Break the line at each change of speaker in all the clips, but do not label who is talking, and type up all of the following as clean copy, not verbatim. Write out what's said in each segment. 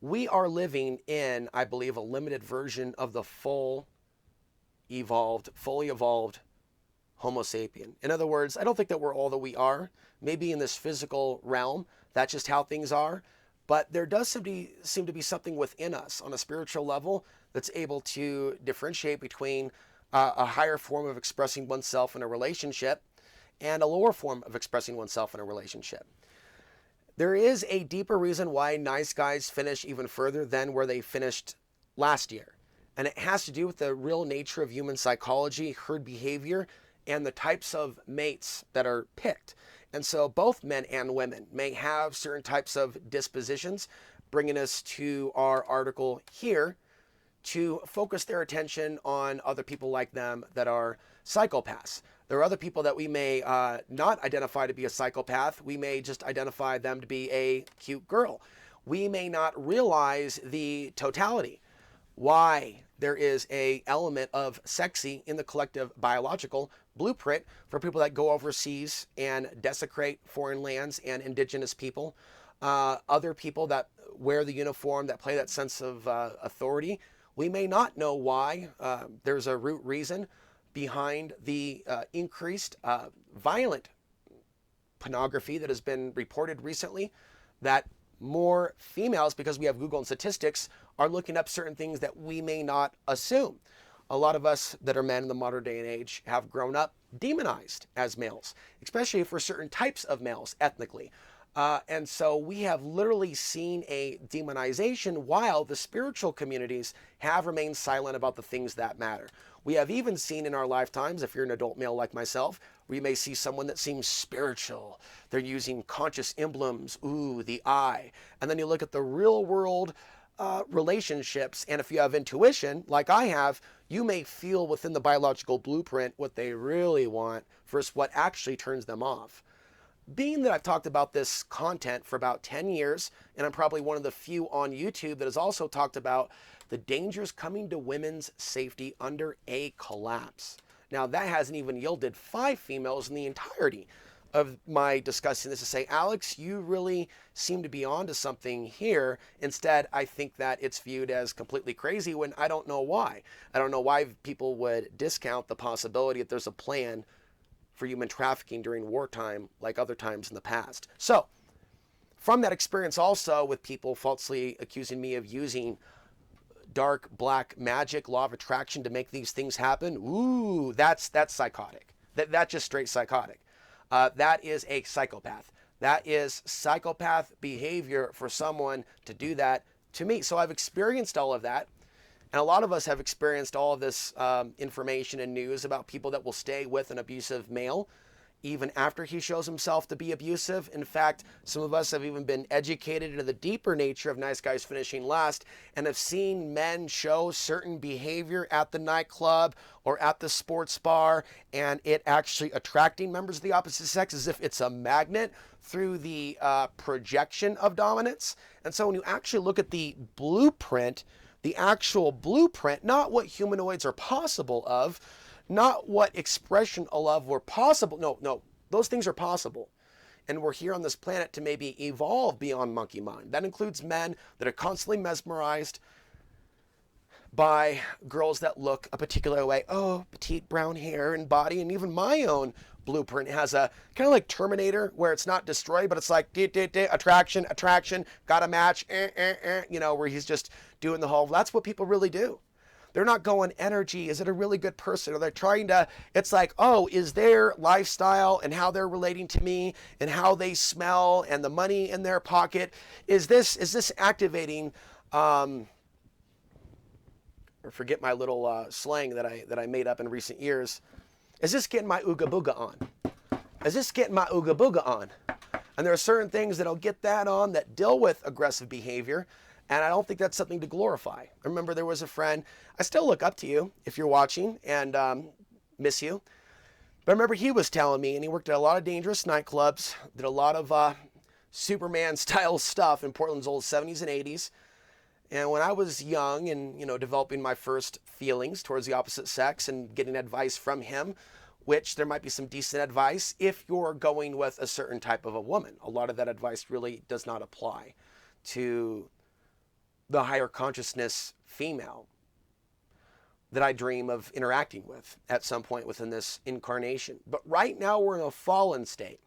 we are living in, I believe, a limited version of the fully evolved Homo sapien. In other words, I don't think that we're all that we are. Maybe in this physical realm, that's just how things are. But there does seem to be something within us on a spiritual level that's able to differentiate between a higher form of expressing oneself in a relationship and a lower form of expressing oneself in a relationship. There is a deeper reason why nice guys finish even further than where they finished last year. And it has to do with the real nature of human psychology, herd behavior, and the types of mates that are picked. And so both men and women may have certain types of dispositions, bringing us to our article here to focus their attention on other people like them that are psychopaths. There are other people that we may not identify to be a psychopath. We may just identify them to be a cute girl. We may not realize the totality, why there is a element of sexy in the collective biological blueprint for people that go overseas and desecrate foreign lands and indigenous people, other people that wear the uniform, that play that sense of authority. We may not know why. There's a root reason behind the increased violent pornography that has been reported recently, that more females, because we have Google and statistics, are looking up certain things that we may not assume. A lot of us that are men in the modern day and age have grown up demonized as males, especially for certain types of males ethnically. And so we have literally seen a demonization while the spiritual communities have remained silent about the things that matter. We have even seen in our lifetimes, if you're an adult male like myself, we may see someone that seems spiritual. They're using conscious emblems, ooh, the eye. And then you look at the real world relationships, and if you have intuition, like I have, you may feel within the biological blueprint what they really want versus what actually turns them off. Being that I've talked about this content for about 10 years, and I'm probably one of the few on YouTube that has also talked about the dangers coming to women's safety under a collapse. Now, that hasn't even yielded 5 females in the entirety of my discussing this to say, Alex, you really seem to be onto something here. Instead, I think that it's viewed as completely crazy when I don't know why. I don't know why people would discount the possibility that there's a plan for human trafficking during wartime like other times in the past. So, from that experience also with people falsely accusing me of using dark black magic, law of attraction to make these things happen, ooh, that's psychotic. That's just straight psychotic. That is a psychopath. That is psychopath behavior for someone to do that to me. So I've experienced all of that. And a lot of us have experienced all of this information and news about people that will stay with an abusive male even after he shows himself to be abusive. In fact, some of us have even been educated into the deeper nature of nice guys finishing last and have seen men show certain behavior at the nightclub or at the sports bar, and it actually attracting members of the opposite sex as if it's a magnet through the projection of dominance. And so when you actually look at the blueprint, the actual blueprint, not what humanoids are possible of, not what expression of love were possible. No, those things are possible. And we're here on this planet to maybe evolve beyond monkey mind. That includes men that are constantly mesmerized by girls that look a particular way. Oh, petite brown hair and body. And even my own blueprint has a kind of like Terminator, where it's not destroy, but it's like attraction, got a match, where he's just doing the whole. That's what people really do. They're not going energy. Is it a really good person? Or they're trying to, it's like, oh, is their lifestyle and how they're relating to me and how they smell and the money in their pocket, is this activating, or forget my little slang that I made up in recent years. Is this getting my ooga booga on? Is this getting my ooga booga on? And there are certain things that'll get that on that deal with aggressive behavior. And I don't think that's something to glorify. I remember there was a friend, I still look up to you if you're watching, and miss you. But I remember he was telling me, and he worked at a lot of dangerous nightclubs, did a lot of Superman-style stuff in Portland's old 70s and 80s. And when I was young and, developing my first feelings towards the opposite sex and getting advice from him, which there might be some decent advice if you're going with a certain type of a woman. A lot of that advice really does not apply to the higher consciousness female that I dream of interacting with at some point within this incarnation. But right now we're in a fallen state.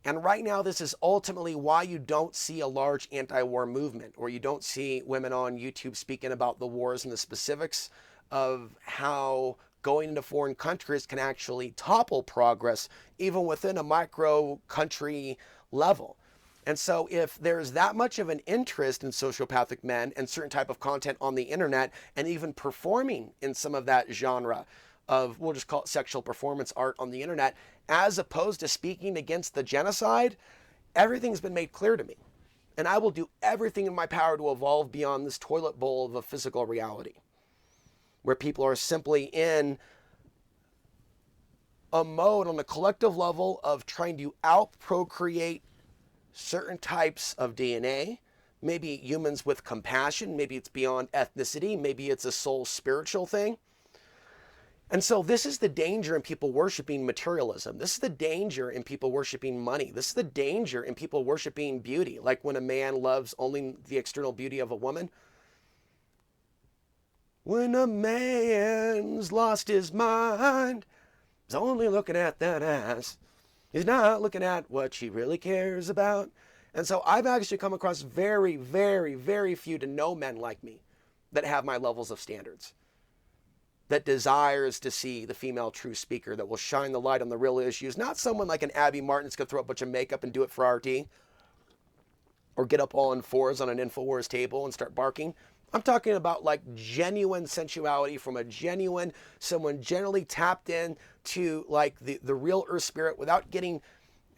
And right now this is ultimately why you don't see a large anti-war movement, or you don't see women on YouTube speaking about the wars and the specifics of how going into foreign countries can actually topple progress even within a micro country level. And so if there's that much of an interest in sociopathic men and certain type of content on the internet, and even performing in some of that genre of, we'll just call it sexual performance art on the internet, as opposed to speaking against the genocide, everything's been made clear to me. And I will do everything in my power to evolve beyond this toilet bowl of a physical reality, where people are simply in a mode on a collective level of trying to out-procreate certain types of DNA, maybe humans with compassion, maybe it's beyond ethnicity, maybe it's a soul spiritual thing. And so this is the danger in people worshiping materialism. This is the danger in people worshiping money. This is the danger in people worshiping beauty, like when a man loves only the external beauty of a woman. When a man's lost his mind, he's only looking at that ass. He's not looking at what she really cares about. And so I've actually come across very, very, very few to no men like me that have my levels of standards, that desires to see the female true speaker, that will shine the light on the real issues. Not someone like an Abby Martin that's going to throw a bunch of makeup and do it for RT, or get up all on fours on an InfoWars table and start barking. I'm talking about like genuine sensuality from a genuine, someone generally tapped in to like the real earth spirit without getting,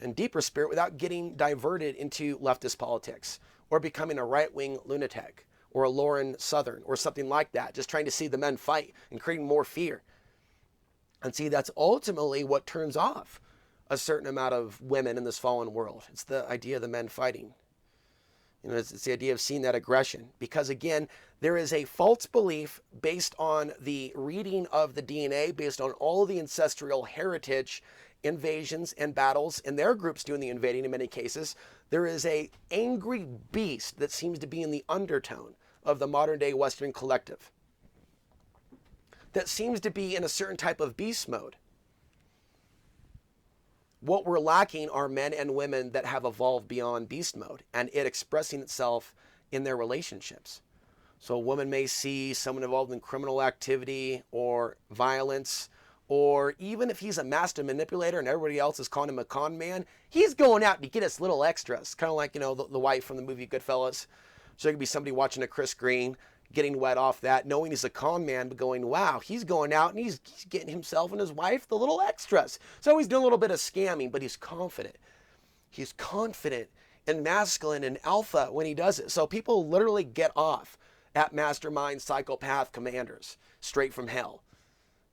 and deeper spirit, without getting diverted into leftist politics or becoming a right-wing lunatic or a Lauren Southern or something like that, just trying to see the men fight and creating more fear. And see, that's ultimately what turns off a certain amount of women in this fallen world. It's the idea of the men fighting. You know, it's the idea of seeing that aggression. Because again, there is a false belief based on the reading of the DNA, based on all the ancestral heritage, invasions and battles, and their groups doing the invading in many cases. There is a angry beast that seems to be in the undertone of the modern day Western collective, that seems to be in a certain type of beast mode. What we're lacking are men and women that have evolved beyond beast mode, and it expressing itself in their relationships. So a woman may see someone involved in criminal activity or violence, or even if he's a master manipulator and everybody else is calling him a con man, he's going out to get us little extras. Kind of like, you know, the wife from the movie Goodfellas. So there could be somebody watching a Chris Green, getting wet off that, knowing he's a con man, but going, wow, he's going out and he's getting himself and his wife the little extras. So he's doing a little bit of scamming, but he's confident. He's confident and masculine and alpha when he does it. So people literally get off at mastermind psychopath commanders straight from hell.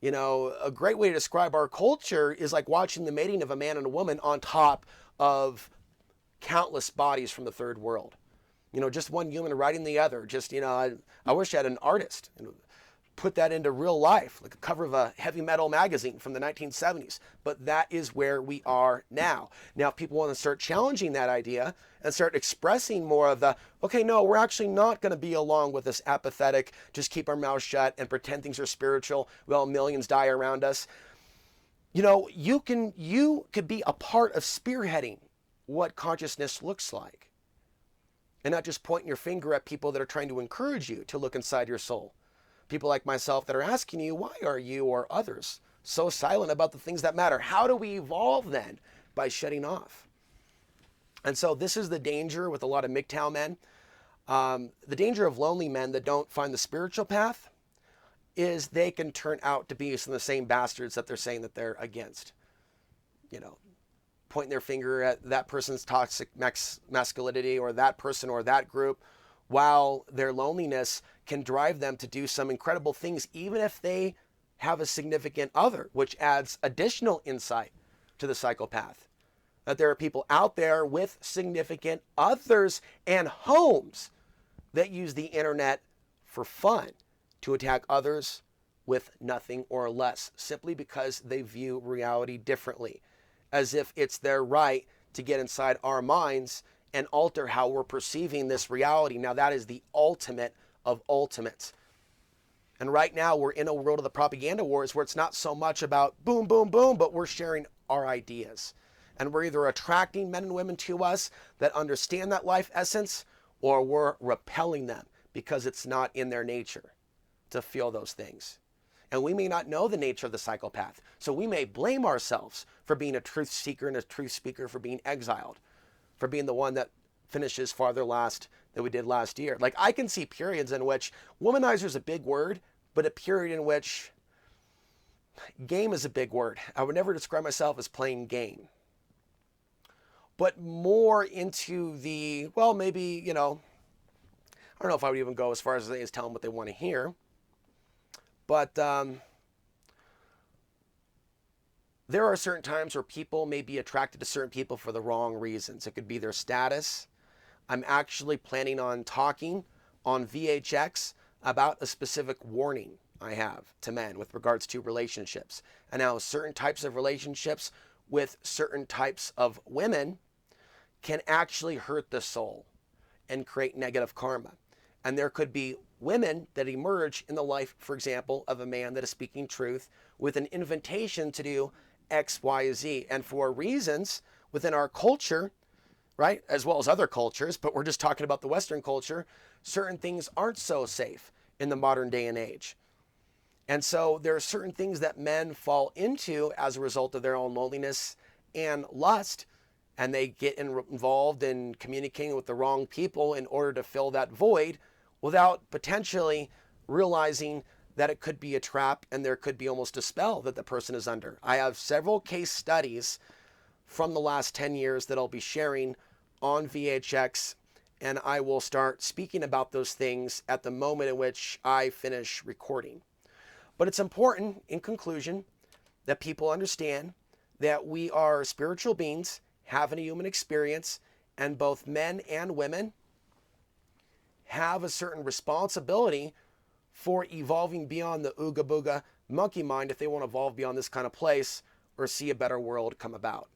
You know, a great way to describe our culture is like watching the mating of a man and a woman on top of countless bodies from the third world. You know, just one human riding the other. Just, you know, I wish I had an artist and put that into real life, like a cover of a heavy metal magazine from the 1970s. But that is where we are now. Now, if people want to start challenging that idea and start expressing more of the, okay, no, we're actually not going to be along with this apathetic, just keep our mouths shut and pretend things are spiritual while millions die around us. You know, you could be a part of spearheading what consciousness looks like. And not just pointing your finger at people that are trying to encourage you to look inside your soul. People like myself that are asking you, why are you or others so silent about the things that matter? How do we evolve then? By shutting off. And so this is the danger with a lot of MGTOW men. The danger of lonely men that don't find the spiritual path is they can turn out to be some of the same bastards that they're saying that they're against. You know, pointing their finger at that person's toxic masculinity or that person or that group, while their loneliness can drive them to do some incredible things, even if they have a significant other, which adds additional insight to the psychopath. That there are people out there with significant others and homes that use the internet for fun to attack others with nothing or less, simply because they view reality differently, as if it's their right to get inside our minds and alter how we're perceiving this reality. Now, that is the ultimate of ultimates. And right now, we're in a world of the propaganda wars where it's not so much about boom, boom, boom, but we're sharing our ideas. And we're either attracting men and women to us that understand that life essence, or we're repelling them because it's not in their nature to feel those things. And we may not know the nature of the psychopath. So we may blame ourselves for being a truth seeker and a truth speaker, for being exiled, for being the one that finishes farther last than we did last year. Like, I can see periods in which womanizer is a big word, but a period in which game is a big word. I would never describe myself as playing game. But more into the, well, maybe, I don't know if I would even go as far as tell them what they want to hear. But there are certain times where people may be attracted to certain people for the wrong reasons. It could be their status. I'm actually planning on talking on VHX about a specific warning I have to men with regards to relationships, and how certain types of relationships with certain types of women can actually hurt the soul and create negative karma. And there could be women that emerge in the life, for example, of a man that is speaking truth with an invitation to do X, Y, Z. And for reasons within our culture, right, as well as other cultures, but we're just talking about the Western culture, certain things aren't so safe in the modern day and age. And so there are certain things that men fall into as a result of their own loneliness and lust, and they get involved in communicating with the wrong people in order to fill that void without potentially realizing that it could be a trap and there could be almost a spell that the person is under. I have several case studies from the last 10 years that I'll be sharing on VHX, and I will start speaking about those things at the moment in which I finish recording. But it's important, in conclusion, that people understand that we are spiritual beings having a human experience, and both men and women have a certain responsibility for evolving beyond the ooga booga monkey mind if they want to evolve beyond this kind of place or see a better world come about.